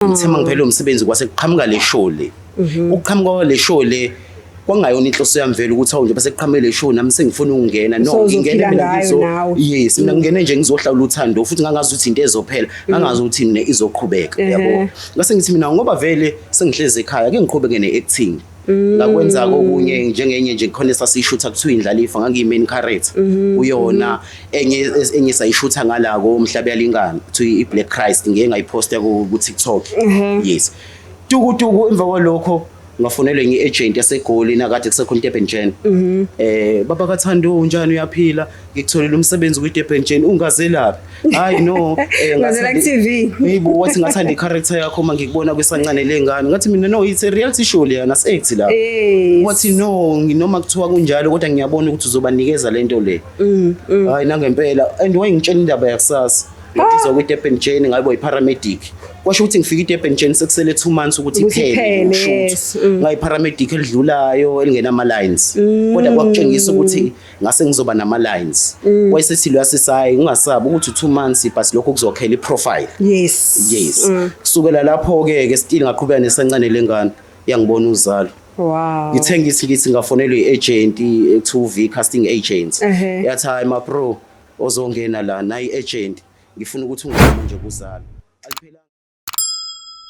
Ngithe mangiphela umsebenzi kwase kuqhamuka le show le. Ukuqhamuka le show le kwangayona inhloso yami vele ukuthi nje bese kuqhamuke le show nami sengifuna ukungena no ngingena mina yes mina ngingene nje ngizohlawula uthando futhi ngangazi ukuthi into ezophela ngangazi ukuthi mina izoqhubeka yabo. Ngase ngithi mina ngoba vele sengihleze ekhaya ake ngiqhubeke ne-acting. Ngakwenza okunye njengenye nje khona sasishutha kuthiwa indlalifa ngangiyimeni character uyona enye sayishutha ngalako umhlaba yalingana kuthiwa iBlack Christ ngeke ngayiposta ku TikTok yes tuku emva kwalokho ngafonelwe ngeagent yaseGoli nakade kusekhona Durban Gen baba kaThando unjani uyaphila ngikutholela umsebenzi kwiDurban Gen ungazelaphi hayi no ngazela ku TV yibo wathi ngathanda icharacter yakho mangikubona kwesancane lengane ngathi mina no it's a reality show le yana act la wathi no nginoma kuthiwa kunjalo kodwa ngiyabona ukuthi uzobanikeza lento le hayi nangempela and wayengitshela indaba yakusasa ngizwa kwiDurban Gen ngabe yiparamedic kwasho ukuthi ngifika iDurban Gen sekusele 2 months ukuthi iphele shoot ngayiparamedic elidlulayo elingena ama lines kodwa kwakutshengisa ukuthi ngase ngizoba nama lines wayesethi lo yasisayi ungasabi ukuthi 2 months but lokho kuzokhela iprofile yes kusukela lapho ke still ngaqhubeka nesancane lengane yangibona uzalo. Wow. Ngithe ngithi ngafonelwa iagent e2V casting agent yathi hayi ma bro ozongena la nayi agent ngifuna ukuthi ungene manje kuzala aliphela